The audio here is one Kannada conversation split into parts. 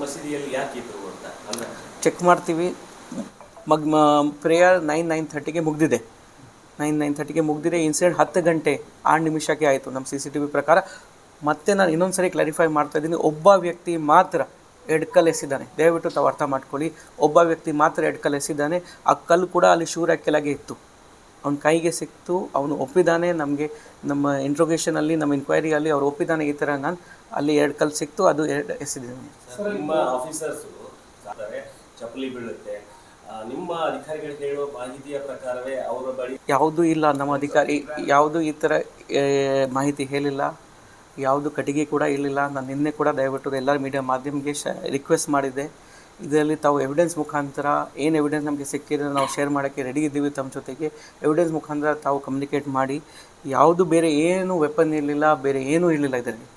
ಮಸೀದಿಯಲ್ಲಿ ಯಾಕೆ ಇದ್ರು ಅಂತ ಅಂದ್ರೆ ಚೆಕ್ ಮಾಡ್ತೀವಿ. ಪ್ರೇಯರ್ 9:30ಗೆ ಮುಗ್ದಿದೆ. 9:30ಗೆ ಮುಗ್ದಿದೆ. ಇನ್ಸಿಡೆಂಟ್ 10 ಗಂಟೆ 6 ನಿಮಿಷಕ್ಕೆ ಆಯಿತು ನಮ್ಮ CCTV ಪ್ರಕಾರ. ಮತ್ತೆ ನಾನು ಇನ್ನೊಂದು ಸರಿ ಕ್ಲಾರಿಫೈ ಮಾಡ್ತಾ ಇದ್ದೀನಿ, ಒಬ್ಬ ವ್ಯಕ್ತಿ ಮಾತ್ರ ಎಡ್ಕಲ್ ಎಸಿದ್ದಾನೆ. ದಯವಿಟ್ಟು ತಾವು ಅರ್ಥ ಮಾಡ್ಕೊಳ್ಳಿ, ಒಬ್ಬ ವ್ಯಕ್ತಿ ಮಾತ್ರ ಎಡ್ಕಲ್ ಎಸಿದ್ದಾನೆ. ಆ ಕಲ್ಲು ಕೂಡ ಅಲ್ಲಿ ಶೂರ ಕೆಳಗೆ ಇತ್ತು, ಅವ್ನ ಕೈಗೆ ಸಿಕ್ತು, ಅವನು ಒಪ್ಪಿದ್ದಾನೆ. ನಮಗೆ ನಮ್ಮ ಇಂಟ್ರೋಗೇಷನಲ್ಲಿ, ನಮ್ಮ ಇನ್ಕ್ವೈರಿಯಲ್ಲಿ ಅವ್ರು ಒಪ್ಪಿದ್ದಾನೆ, ಈ ಥರ ನಾನು ಅಲ್ಲಿ 2 ಕಲ್ಲು ಸಿಕ್ತು, ಅದು 2 ಎಸೆದಿದ್ದೀನಿ. ನಿಮ್ಮ ಆಫೀಸರ್ಸು ಚಪ್ಪಲಿ ಬೀಳುತ್ತೆ, ನಿಮ್ಮ ಅಧಿಕಾರಿಗಳು ಹೇಳುವ ಮಾಹಿತಿಯ ಪ್ರಕಾರವೇ ಅವರ ಬಳಿ ಯಾವುದೂ ಇಲ್ಲ. ನಮ್ಮ ಅಧಿಕಾರಿ ಯಾವುದೂ ಈ ಥರ ಮಾಹಿತಿ ಹೇಳಿಲ್ಲ, ಯಾವುದು ಕಟ್ಟಿಗೆ ಕೂಡ ಇರಲಿಲ್ಲ. ನಾನು ನಿನ್ನೆ ಕೂಡ ದಯವಿಟ್ಟು ಎಲ್ಲ ಮೀಡಿಯಾ ಮಾಧ್ಯಮಕ್ಕೆ ರಿಕ್ವೆಸ್ಟ್ ಮಾಡಿದ್ದೆ, ಇದರಲ್ಲಿ ತಾವು ಎವಿಡೆನ್ಸ್ ಮುಖಾಂತರ ಏನು ಎವಿಡೆನ್ಸ್ ನಮಗೆ ಸಿಕ್ಕಿದ್ರೆ ನಾವು ಶೇರ್ ಮಾಡೋಕ್ಕೆ ರೆಡಿ ಇದ್ದೀವಿ. ತಮ್ಮ ಜೊತೆಗೆ ಎವಿಡೆನ್ಸ್ ಮುಖಾಂತರ ತಾವು ಕಮ್ಯುನಿಕೇಟ್ ಮಾಡಿ. ಯಾವುದು ಬೇರೆ ಏನು ವೆಪನ್ ಇರಲಿಲ್ಲ, ಬೇರೆ ಏನೂ ಇರಲಿಲ್ಲ ಇದರಲ್ಲಿ.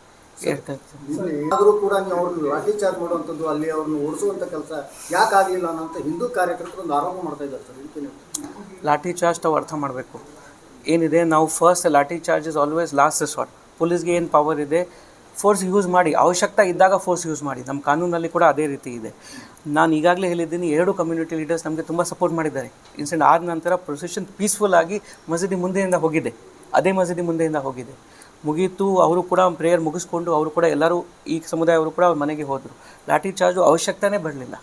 ಆದರೂ ಕೂಡ ನೀವು ಅವ್ರನ್ನ ಲಾಠಿ ಚಾರ್ಜ್ ಮಾಡುವಂಥದ್ದು, ಅಲ್ಲಿ ಅವ್ರನ್ನ ಓಡಿಸುವಂಥ ಕೆಲಸ ಯಾಕಾಗಲಿಲ್ಲ ಅನ್ನೋಂಥ ಹಿಂದೂ ಕಾರ್ಯಕರ್ತರು ಒಂದು ಆರೋಪ ಮಾಡ್ತಾ ಇದ್ದಾರೆ ಸರ್. ಇದಕ್ಕೆ ಲಾಠಿ ಚಾರ್ಜ್ ತಾವು ಅರ್ಥ ಮಾಡಬೇಕು ಏನಿದೆ. ನಾವು first lathi charge is always last resort. ಪೊಲೀಸ್ಗೆ ಏನು ಪವರ್ ಇದೆ, ಫೋರ್ಸ್ ಯೂಸ್ ಮಾಡಿ, ಅವಶ್ಯಕತೆ ಇದ್ದಾಗ ಫೋರ್ಸ್ ಯೂಸ್ ಮಾಡಿ. ನಮ್ಮ ಕಾನೂನಲ್ಲಿ ಕೂಡ ಅದೇ ರೀತಿ ಇದೆ. ನಾನು ಈಗಾಗಲೇ ಹೇಳಿದ್ದೀನಿ, 2 ಕಮ್ಯುನಿಟಿ ಲೀಡರ್ಸ್ ನಮಗೆ ತುಂಬ ಸಪೋರ್ಟ್ ಮಾಡಿದ್ದಾರೆ. ಇನ್ಸಿಡೆಂಟ್ ಆದ ನಂತರ ಪ್ರೊಸೆಷನ್ ಪೀಸ್ಫುಲ್ ಆಗಿ ಮಸೀದಿ ಮುಂದೆಯಿಂದ ಹೋಗಿದೆ, ಅದೇ ಮಸೀದಿ ಮುಂದೆಯಿಂದ ಹೋಗಿದೆ, ಮುಗೀತು. ಅವರು ಕೂಡ ಪ್ರೇಯರ್ ಮುಗಿಸ್ಕೊಂಡು ಅವರು ಕೂಡ ಎಲ್ಲರೂ ಈ ಸಮುದಾಯವರು ಕೂಡ ಅವ್ರ ಮನೆಗೆ ಹೋದರು. ಲಾಠಿ ಚಾರ್ಜು ಅವಶ್ಯಕತೆನೇ ಬರಲಿಲ್ಲ.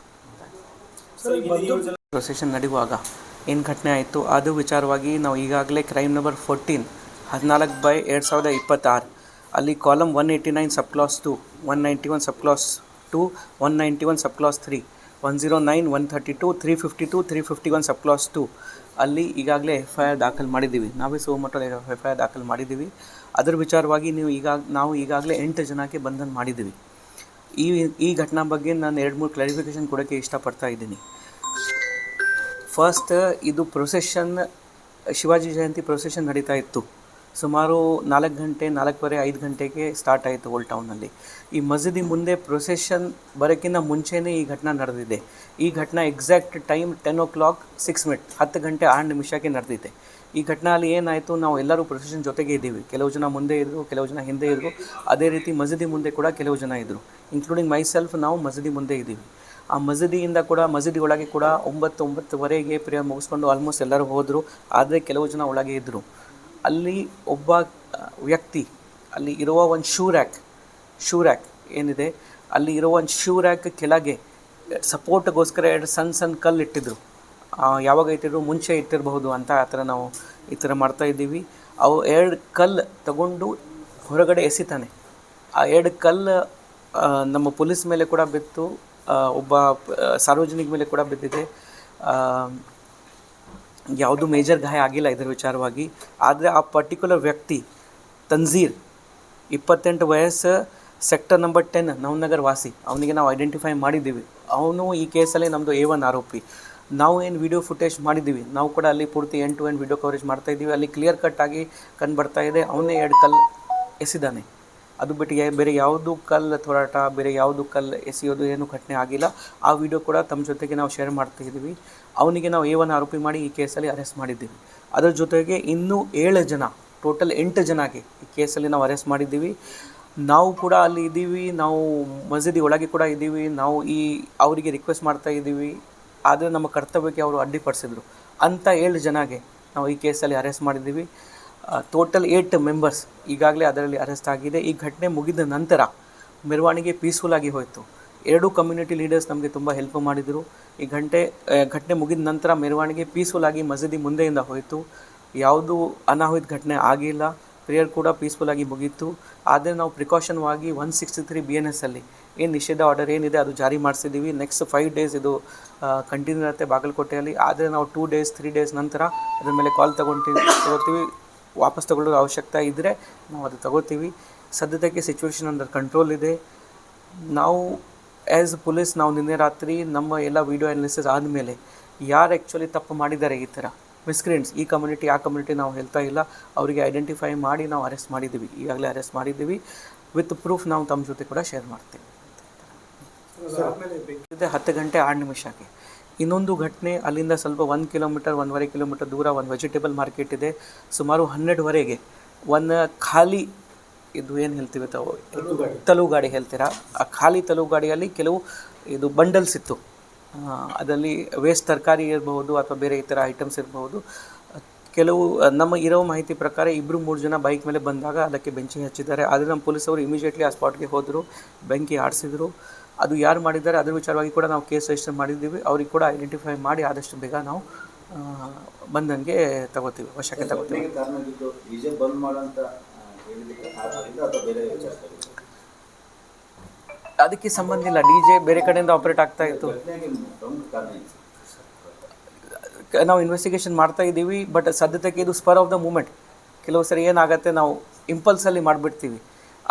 ಪ್ರೊಸೆಷನ್ ನಡೆಯುವಾಗ ಏನು ಘಟನೆ ಆಯಿತು ಅದು ವಿಚಾರವಾಗಿ ನಾವು ಈಗಾಗಲೇ ಕ್ರೈಮ್ ನಂಬರ್ 14/2026 ಅಲ್ಲಿ ಕಾಲಮ್ 189 ಸಬ್ ಕ್ಲಾಸ್ 2, 191 ಸಬ್ ಕ್ಲಾಸ್ 2, 191 ಸಬ್ ಕ್ಲಾಸ್ 3, 109, 132, 352, 351 ಸಬ್ ಕ್ಲಾಸ್ 2 ಅಲ್ಲಿ ಈಗಾಗಲೇ FIR ದಾಖಲು ಮಾಡಿದ್ದೀವಿ. ನಾವೇ ಸೋಮಟ್ಟಲ್ಲಿ FIR ದಾಖಲು ಮಾಡಿದ್ದೀವಿ. ಅದರ ವಿಚಾರವಾಗಿ ನಾವು ಈಗಾಗಲೇ 8 ಜನಕ್ಕೆ ಬಂಧನ ಮಾಡಿದ್ದೀವಿ. ಈ ಘಟನಾ ಬಗ್ಗೆ ನಾನು 2-3 ಕ್ಲಾರಿಫಿಕೇಷನ್ ಕೊಡೋಕ್ಕೆ ಇಷ್ಟಪಡ್ತಾ ಇದ್ದೀನಿ. ಫಸ್ಟ್, ಇದು ಪ್ರೊಸೆಷನ್ ಶಿವಾಜಿ ಜಯಂತಿ ಪ್ರೊಸೆಷನ್ ನಡೀತಾ ಇತ್ತು. ಸುಮಾರು 4 ಗಂಟೆ 4:15 5 ಗಂಟೆಗೆ ಸ್ಟಾರ್ಟ್ ಆಯಿತು ಓಲ್ಡ್ ಟೌನಲ್ಲಿ. ಈ ಮಸೀದಿ ಮುಂದೆ ಪ್ರೊಸೆಷನ್ ಬರೋಕ್ಕಿಂತ ಮುಂಚೆನೇ ಈ ಘಟನೆ ನಡೆದಿದೆ. ಈ ಘಟನೆ ಎಕ್ಸಾಕ್ಟ್ ಟೈಮ್ 10:06 10 ಗಂಟೆ 6 ನಿಮಿಷಕ್ಕೆ ನಡೆದಿದೆ. ಈ ಘಟನೆಯಲ್ಲಿ ಏನಾಯಿತು, ನಾವು ಎಲ್ಲರೂ ಪ್ರೊಸೆಷನ್ ಜೊತೆಗೆ ಇದ್ದೀವಿ. ಕೆಲವು ಜನ ಮುಂದೆ ಇದ್ದರು, ಕೆಲವು ಜನ ಹಿಂದೆ ಇದ್ದರು. ಅದೇ ರೀತಿ ಮಸೀದಿ ಮುಂದೆ ಕೂಡ ಕೆಲವು ಜನ ಇದ್ದರು, ಇನ್ಕ್ಲೂಡಿಂಗ್ ಮೈಸೆಲ್ಫ್. ನಾವು ಮಸೀದಿ ಮುಂದೆ ಇದ್ದೀವಿ. ಆ ಮಸೀದಿಯಿಂದ ಕೂಡ ಮಸೀದಿ ಒಳಗೆ ಕೂಡ 9:09ವರೆಗೆ ಪ್ರೇಯರ್ ಮುಗಿಸ್ಕೊಂಡು ಆಲ್ಮೋಸ್ಟ್ ಎಲ್ಲರೂ ಹೋದರು. ಆದರೆ ಕೆಲವು ಜನ ಒಳಗೆ ಇದ್ದರು. ಅಲ್ಲಿ ಒಬ್ಬ ವ್ಯಕ್ತಿ, ಅಲ್ಲಿ ಇರುವ ಒಂದು ಶೂ ರ್ಯಾಕ್ ಏನಿದೆ, ಅಲ್ಲಿ ಇರುವ ಒಂದು ಶೂ ರ್ಯಾಕ್ ಕೆಳಗೆ ಸಪೋರ್ಟ್ಗೋಸ್ಕರ 2 ಸಣ್ಣ ಕಲ್ಲು ಇಟ್ಟಿದ್ರು. ಯಾವಾಗ ಇಟ್ಟಿದ್ರು, ಮುಂಚೆ ಇಟ್ಟಿರಬಹುದು ಅಂತ ಆ ಥರ ನಾವು ಈ ಥರ ಮಾಡ್ತಾಯಿದ್ದೀವಿ. ಅವು 2 ಕಲ್ಲು ತಗೊಂಡು ಹೊರಗಡೆ ಎಸಿತಾನೆ. ಆ 2 ಕಲ್ಲು ನಮ್ಮ ಪೊಲೀಸ್ ಮೇಲೆ ಕೂಡ ಬಿತ್ತು, ಒಬ್ಬ ಸಾರ್ವಜನಿಕ ಮೇಲೆ ಕೂಡ ಬಿದ್ದಿದೆ. ಯಾವುದು ಮೇಜರ್ ಗಾಯ ಆಗಿಲ್ಲ ಇದರ ವಿಚಾರವಾಗಿ. ಆದರೆ ಆ ಪರ್ಟಿಕ್ಯುಲರ್ ವ್ಯಕ್ತಿ ತನ್ಜೀರ್, 28 ವಯಸ್ಸು, ಸೆಕ್ಟರ್ ನಂಬರ್ 10 ನವನಗರ್ ವಾಸಿ. ಅವನಿಗೆ ನಾವು ಐಡೆಂಟಿಫೈ ಮಾಡಿದ್ದೀವಿ. ಅವನು ಈ ಕೇಸಲ್ಲಿ ನಮ್ಮದು A1 ಆರೋಪಿ. ನಾವು ಏನು ವಿಡಿಯೋ ಫುಟೇಜ್ ಮಾಡಿದ್ದೀವಿ, ನಾವು ಕೂಡ ಅಲ್ಲಿ ಪೂರ್ತಿ end to end video coverage ಮಾಡ್ತಾಯಿದ್ದೀವಿ. ಅಲ್ಲಿ ಕ್ಲಿಯರ್ ಕಟ್ಟಾಗಿ ಕಂಡುಬರ್ತಾ ಇದೆ, ಅವನೇ 2 ಕಲ್ಲು ಎಸಿದ್ದಾನೆ. ಅದು ಬಿಟ್ಟು ಬೇರೆ ಯಾವುದು ಕಲ್ಲು ಹೋರಾಟ, ಬೇರೆ ಯಾವುದು ಕಲ್ಲು ಎಸೆಯೋದು ಏನು ಘಟನೆ ಆಗಿಲ್ಲ. ಆ ವಿಡಿಯೋ ಕೂಡ ತಮ್ಮ ಜೊತೆಗೆ ನಾವು ಶೇರ್ ಮಾಡ್ತಾಯಿದ್ದೀವಿ. ಅವನಿಗೆ ನಾವು A1 ಆರೋಪಿ ಮಾಡಿ ಈ ಕೇಸಲ್ಲಿ ಅರೆಸ್ಟ್ ಮಾಡಿದ್ದೀವಿ. ಅದರ ಜೊತೆಗೆ ಇನ್ನೂ 7 ಜನ, ಟೋಟಲ್ 8 ಜನಕ್ಕೆ ಈ ಕೇಸಲ್ಲಿ ನಾವು ಅರೆಸ್ಟ್ ಮಾಡಿದ್ದೀವಿ. ನಾವು ಕೂಡ ಅಲ್ಲಿ ಇದ್ದೀವಿ, ನಾವು ಮಸೀದಿ ಒಳಗೆ ಕೂಡ ಇದ್ದೀವಿ. ನಾವು ಅವರಿಗೆ ರಿಕ್ವೆಸ್ಟ್ ಮಾಡ್ತಾ ಇದ್ದೀವಿ, ಆದರೆ ನಮ್ಮ ಕರ್ತವ್ಯಕ್ಕೆ ಅವರು ಅಡ್ಡಿಪಡಿಸಿದ್ರು ಅಂತ 7 ಜನಗೆ ನಾವು ಈ ಕೇಸಲ್ಲಿ ಅರೆಸ್ಟ್ ಮಾಡಿದ್ದೀವಿ. ಟೋಟಲ್ 8 ಮೆಂಬರ್ಸ್ ಈಗಾಗಲೇ ಅದರಲ್ಲಿ ಅರೆಸ್ಟ್ ಆಗಿದೆ. ಈ ಘಟನೆ ಮುಗಿದ ನಂತರ ಮೆರವಣಿಗೆ ಪೀಸ್ಫುಲ್ಲಾಗಿ ಹೋಯಿತು. 2 ಕಮ್ಯುನಿಟಿ ಲೀಡರ್ಸ್ ನಮಗೆ ತುಂಬ ಹೆಲ್ಪ್ ಮಾಡಿದರು. ಈ ಘಟನೆ ಮುಗಿದ ನಂತರ ಮೆರವಣಿಗೆ ಪೀಸ್ಫುಲ್ಲಾಗಿ ಮಸೀದಿ ಮುಂದೆಯಿಂದ ಹೋಯಿತು. ಯಾವುದೂ ಅನಾಹುತ ಘಟನೆ ಆಗಿಲ್ಲ. ಪ್ರೇಯರ್ ಕೂಡ ಪೀಸ್ಫುಲ್ಲಾಗಿ ಮುಗೀತು. ಆದರೆ ನಾವು ಪ್ರಿಕಾಷನ್ವಾಗಿ 163 BNS ಅಲ್ಲಿ ಏನು ನಿಷೇಧ ಆರ್ಡರ್ ಏನಿದೆ ಅದು ಜಾರಿ ಮಾಡಿಸಿದ್ದೀವಿ. ನೆಕ್ಸ್ಟ್ 5 ಡೇಸ್ ಇದು ಕಂಟಿನ್ಯೂ ಇರುತ್ತೆ ಬಾಗಲಕೋಟೆಯಲ್ಲಿ. ಆದರೆ ನಾವು 2 ಡೇಸ್ 3 ಡೇಸ್ ನಂತರ ಅದ್ರ ಮೇಲೆ ಕಾಲ್ ತಗೋತೀವಿ. ವಾಪಸ್ ತಗೊಳ್ಳೋದು ಅವಶ್ಯಕತೆ ಇದ್ದರೆ ನಾವು ಅದು ತಗೋತೀವಿ. ಸದ್ಯಕ್ಕೆ ಸಿಚುವೇಶನ್ ಅಂಡರ್ ಕಂಟ್ರೋಲ್ ಇದೆ. ನಾವು ಆ್ಯಸ್ ಪೊಲೀಸ್ ನಾವು ನಿನ್ನೆ ರಾತ್ರಿ ನಮ್ಮ ಎಲ್ಲ ವೀಡಿಯೋ ಅನಾಲಿಸಿಸ್ ಆದಮೇಲೆ ಯಾರು ಆ್ಯಕ್ಚುಲಿ ತಪ್ಪು ಮಾಡಿದ್ದಾರೆ, ಈ ಥರ ಮಿಸ್ಕ್ರಿಯೆಂಟ್ಸ್, ಈ ಕಮ್ಯುನಿಟಿ ಆ ಕಮ್ಯುನಿಟಿ ನಾವು ಹೇಳ್ತಾ ಇಲ್ಲ, ಅವರಿಗೆ ಐಡೆಂಟಿಫೈ ಮಾಡಿ ನಾವು ಅರೆಸ್ಟ್ ಮಾಡಿದ್ದೀವಿ. ಈಗಾಗಲೇ ಅರೆಸ್ಟ್ ಮಾಡಿದ್ದೀವಿ. ವಿತ್ ಪ್ರೂಫ್ ನಾವು ತಮ್ಮ ಜೊತೆ ಕೂಡ ಶೇರ್ ಮಾಡ್ತೀವಿ. 10 ಗಂಟೆ 6 ನಿಮಿಷಕ್ಕೆ ಇನ್ನೊಂದು ಘಟನೆ. ಅಲ್ಲಿಂದ ಸ್ವಲ್ಪ 1 ಕಿಲೋಮೀಟರ್ 1.5 ಕಿಲೋಮೀಟರ್ ದೂರ ಒಂದು ವೆಜಿಟೇಬಲ್ ಮಾರ್ಕೆಟ್ ಇದೆ. ಸುಮಾರು 12ವರೆಗೆ ಒಂದು ಖಾಲಿ ಇದು ಏನು ಹೇಳ್ತೀವಿ ತಾವು ತಲುವು ಗಾಡಿ ಹೇಳ್ತೀರಾ, ಆ ಖಾಲಿ ತಲುವು ಗಾಡಿಯಲ್ಲಿ ಕೆಲವು ಇದು ಬಂಡಲ್ಸ್ ಇತ್ತು. ಅದರಲ್ಲಿ ವೇಸ್ಟ್ ತರಕಾರಿ ಇರಬಹುದು ಅಥವಾ ಬೇರೆ ಇತರ ಐಟಮ್ಸ್ ಇರಬಹುದು. ಕೆಲವು ನಮ್ಮ ಇರೋ ಮಾಹಿತಿ ಪ್ರಕಾರ 2-3 ಜನ ಬೈಕ್ ಮೇಲೆ ಬಂದಾಗ ಅದಕ್ಕೆ ಬೆಂಕಿ ಹಚ್ಚಿದ್ದಾರೆ. ಆದರೆ ನಮ್ಮ ಪೊಲೀಸವರು ಇಮಿಡಿಯೇಟ್ಲಿ ಆ ಸ್ಪಾಟ್ಗೆ ಹೋದರು, ಬೆಂಕಿ ಆಡಿಸಿದ್ರು. ಅದು ಯಾರು ಮಾಡಿದ್ದಾರೆ ಅದ್ರ ವಿಚಾರವಾಗಿ ಕೂಡ ನಾವು ಕೇಸ್ ರಿಜಿಸ್ಟರ್ ಮಾಡಿದ್ದೀವಿ. ಅವ್ರಿಗೆ ಕೂಡ ಐಡೆಂಟಿಫೈ ಮಾಡಿ ಆದಷ್ಟು ಬೇಗ ನಾವು ಬಂದಂಗೆ ತಗೋತೀವಿ, ವಶಕ್ಕೆ ತಗೋತೀವಿ. ಅದಕ್ಕೆ ಸಂಬಂಧ ಇಲ್ಲ, DJ ಬೇರೆ ಕಡೆಯಿಂದ ಆಪರೇಟ್ ಆಗ್ತಾ ಇತ್ತು. ನಾವು ಇನ್ವೆಸ್ಟಿಗೇಷನ್ ಮಾಡ್ತಾ ಇದ್ದೀವಿ. ಬಟ್ ಸದ್ಯಕ್ಕೆ ಇದು ಸ್ಪರ್ ಆಫ್ ದ ಮೂಮೆಂಟ್. ಕೆಲವು ಸರಿ ಏನಾಗುತ್ತೆ, ನಾವು ಇಂಪಲ್ಸಲ್ಲಿ ಮಾಡಿಬಿಡ್ತೀವಿ.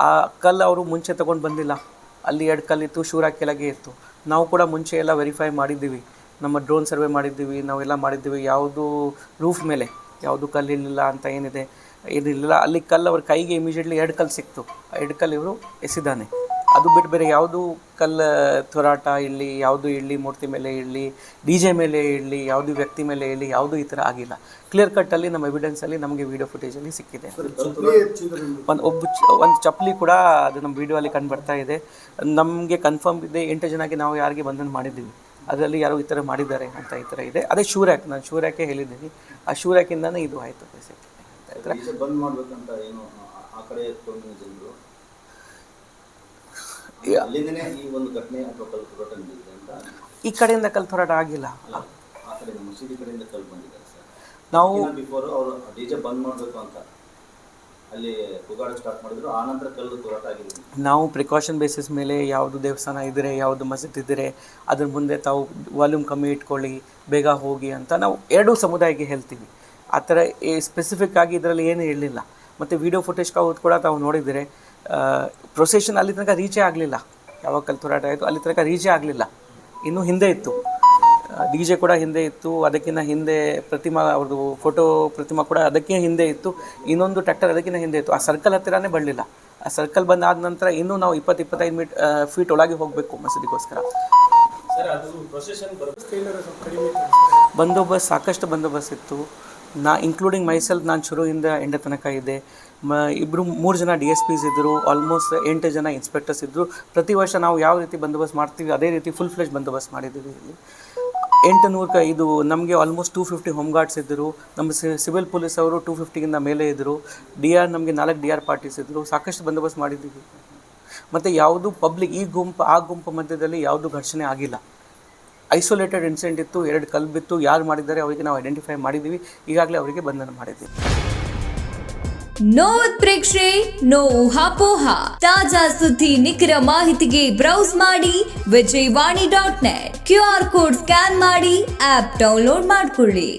ಆ ಕಲ್ಲು ಅವರು ಮುಂಚೆ ತೊಗೊಂಡು ಬಂದಿಲ್ಲ, ಅಲ್ಲಿ 2 ಕಲ್ಲಿತ್ತು, ಶೂರ ಕೆಳಗೆ ಇತ್ತು. ನಾವು ಕೂಡ ಮುಂಚೆ ಎಲ್ಲ ವೆರಿಫೈ ಮಾಡಿದ್ದೀವಿ, ನಮ್ಮ ಡ್ರೋನ್ ಸರ್ವೆ ಮಾಡಿದ್ದೀವಿ, ನಾವೆಲ್ಲ ಮಾಡಿದ್ದೀವಿ. ಯಾವುದು ರೂಫ್ ಮೇಲೆ ಯಾವುದು ಕಲ್ಲು ಇರಲಿಲ್ಲ ಅಂತ ಏನಿರಲಿಲ್ಲ. ಅಲ್ಲಿ ಕಲ್ಲು ಅವ್ರ ಕೈಗೆ ಇಮಿಡಿಯೇಟ್ಲಿ 2 ಕಲ್ಲು ಸಿಕ್ತು. 2 ಕಲ್ಲು ಇವರು ಎಸಿದಾನೆ. ಅದು ಬಿಟ್ಟು ಬೇರೆ ಯಾವುದು ಕಲ್ಲು ತೋರಾಟ ಇರಲಿ, ಯಾವುದು ಇರಲಿ, ಮೂರ್ತಿ ಮೇಲೆ ಇರಲಿ, DJ ಮೇಲೆ ಇರಲಿ, ಯಾವುದು ವ್ಯಕ್ತಿ ಮೇಲೆ ಇರಲಿ, ಯಾವುದು ಈ ಥರ ಆಗಿಲ್ಲ. ಕ್ಲಿಯರ್ ಕಟ್ಟಲ್ಲಿ ನಮ್ಮ ಎವಿಡೆನ್ಸಲ್ಲಿ ನಮಗೆ ವೀಡಿಯೋ ಫುಟೇಜಲ್ಲಿ ಸಿಕ್ಕಿದೆ. ಒಂದು ಚಪ್ಪಲಿ ಕೂಡ ಅದು ನಮ್ಮ ವೀಡಿಯೋ ಕಂಡು ಬರ್ತಾ ಇದೆ. ನಮಗೆ ಕನ್ಫರ್ಮ್ ಇದೆ 8 ಜನಕ್ಕೆ ನಾವು ಯಾರಿಗೆ ಬಂಧನ ಮಾಡಿದ್ದೀವಿ, ಅದರಲ್ಲಿ ಯಾರೋ ಈ ಥರ ಮಾಡಿದ್ದಾರೆ ಅಂತ ಈ ಥರ ಇದೆ. ಅದೇ ಶೂರ್ಯಾಕ್, ನಾನು ಶೂರ್ಯಾಕೆ ಹೇಳಿದ್ದೀನಿ. ಆ ಶೂರ್ಯಾಕಿಂದನೇ ಇದು ಆಯಿತು. ಬಂದ್ ಮಾಡ್ಬೇಕಂತ ಏನು ಆ ಕಡೆ ಜನರು ಅಲ್ಲಿಂದನೇ ಈ ಒಂದು ಘಟನೆ ಅಥವಾ ಕಲ್ಲು ತೋರಾಟ ನಡೆದಿದೆ ಅಂತ. ಈ ಕಡೆಯಿಂದ ಕಲ್ಲು ತೋರಾಟ ಆಗಿಲ್ಲ, ಆ ಕಡೆ ಮಸೀದಿ ಕಡೆಯಿಂದ ಕಲ್ಲು ಬಂದಿದ್ದಾರೆ ಸರ್. ನಾವು ಬಿಫೋರ್ ಅವರು DJ ಬಂದ್ ಮಾಡಬೇಕು ಅಂತ ಅಲ್ಲಿ ಕೂಗಾಡಕ್ಕೆ ಸ್ಟಾರ್ಟ್ ಮಾಡಿದ್ರು, ಆ ನಂತರ ಕಲ್ಲು ತೋರಾಟ ಆಗಿದೆ. ನಾವು ಪ್ರಿಕಾಷನ್ ಬೇಸಿಸ್ ಮೇಲೆ ಯಾವುದು ದೇವಸ್ಥಾನ ಇದ್ದರೆ, ಯಾವುದು ಮಸೀದಿ ಇದ್ದರೆ ಅದ್ರ ಮುಂದೆ ತಾವು ವಾಲ್ಯೂಮ್ ಕಮ್ಮಿ ಇಟ್ಕೊಳ್ಳಿ, ಬೇಗ ಹೋಗಿ ಅಂತ ನಾವು 2 ಸಮುದಾಯಕ್ಕೆ ಹೇಳ್ತೀವಿ. ಆ ಥರ ಸ್ಪೆಸಿಫಿಕ್ ಆಗಿ ಇದರಲ್ಲಿ ಏನೂ ಇರಲಿಲ್ಲ. ಮತ್ತು ವೀಡಿಯೋ ಫುಟೇಜ್ ಕೂಡ ತಾವು ನೋಡಿದರೆ ಪ್ರೊಸೆಷನ್ ಅಲ್ಲಿ ತನಕ ರೀಚೇ ಆಗಲಿಲ್ಲ. ಯಾವಾಗ ಕಲ್ಲು ತೋರಾಟ ಆಯಿತು ಅಲ್ಲಿ ತನಕ ರೀಚೇ ಆಗಲಿಲ್ಲ, ಇನ್ನೂ ಹಿಂದೆ ಇತ್ತು. DJ ಕೂಡ ಹಿಂದೆ ಇತ್ತು, ಅದಕ್ಕಿಂತ ಹಿಂದೆ ಪ್ರತಿಮಾ ಅವ್ರದ್ದು ಫೋಟೋ ಪ್ರತಿಮಾ ಕೂಡ ಅದಕ್ಕೆ ಹಿಂದೆ ಇತ್ತು, ಇನ್ನೊಂದು ಟ್ರ್ಯಾಕ್ಟರ್ ಅದಕ್ಕಿಂತ ಹಿಂದೆ ಇತ್ತು. ಆ ಸರ್ಕಲ್ ಹತ್ತಿರನೇ ಬರಲಿಲ್ಲ. ಆ ಸರ್ಕಲ್ ಬಂದಾದ ನಂತರ ಇನ್ನೂ ನಾವು 20-25 ಫೀಟ್ ಒಳಗೆ ಹೋಗಬೇಕು ಮಸೀದಿಗೋಸ್ಕರ. ಬಂದೋಬಸ್ತ್ ಸಾಕಷ್ಟು ಬಂದೋಬಸ್ತ್ ಇತ್ತು. ಇನ್ಕ್ಲೂಡಿಂಗ್ ಮೈಸೆಲ್ಫ್, ನಾನು ಶುರುವಿಂದ ಎಂಡ ತನಕ ಇದೆ. 3 ಜನ DSPs ಇದ್ದರು, ಆಲ್ಮೋಸ್ಟ್ 8 ಜನ ಇನ್ಸ್ಪೆಕ್ಟರ್ಸ್ ಇದ್ದರು. ಪ್ರತಿ ವರ್ಷ ನಾವು ಯಾವ ರೀತಿ ಬಂದೋಬಸ್ತ್ ಮಾಡ್ತೀವಿ ಅದೇ ರೀತಿ ಫುಲ್ ಫ್ಲೆಜ್ ಬಂದೋಬಸ್ತ್ ಮಾಡಿದ್ದೀವಿ. ಇಲ್ಲಿ 800 ಇದು ನಮಗೆ ಆಲ್ಮೋಸ್ಟ್ 250 ಹೋಮ್ ಗಾರ್ಡ್ಸ್ ಇದ್ದರು. ನಮ್ಮ ಸಿವಿಲ್ ಪೊಲೀಸ್ ಅವರು 250ಗಿಂತ ಮೇಲೆ ಇದ್ದರು. DR ನಮಗೆ 4 DR ಪಾರ್ಟೀಸ್ ಇದ್ದರು. ಸಾಕಷ್ಟು ಬಂದೋಬಸ್ತ್ ಮಾಡಿದ್ದೀವಿ. ಮತ್ತು ಯಾವುದು ಪಬ್ಲಿಕ್ ಆ ಗುಂಪು ಮಧ್ಯದಲ್ಲಿ ಯಾವುದು ಘರ್ಷಣೆ ಆಗಿಲ್ಲ. ಐಸೋಲೇಟೆಡ್ ಇನ್ಸಿಡೆಂಟ್ ಇತ್ತು, 2 ಕಲ್ಲು ಬಿತ್ತು. ಯಾರು ಮಾಡಿದ್ದಾರೆ ಅವರಿಗೆ ನಾವು ಐಡೆಂಟಿಫೈ ಮಾಡಿದ್ದೀವಿ. ಈಗಾಗಲೇ ಅವರಿಗೆ ಬಂಧನ ಮಾಡಿದ್ದೀವಿ. ನೋ ಉತ್ಪ್ರೇಕ್ಷೆ, ನೋ ಊಹಾಪೋಹ. ತಾಜಾ ಸುದ್ದಿ, ನಿಖರ ಮಾಹಿತಿಗೆ ಬ್ರೌಸ್ ಮಾಡಿ ವಿಜಯವಾಣಿ.net. QR ಕೋಡ್ ಸ್ಕ್ಯಾನ್ ಮಾಡಿ ಆಪ್ ಡೌನ್ಲೋಡ್ ಮಾಡಿಕೊಳ್ಳಿ.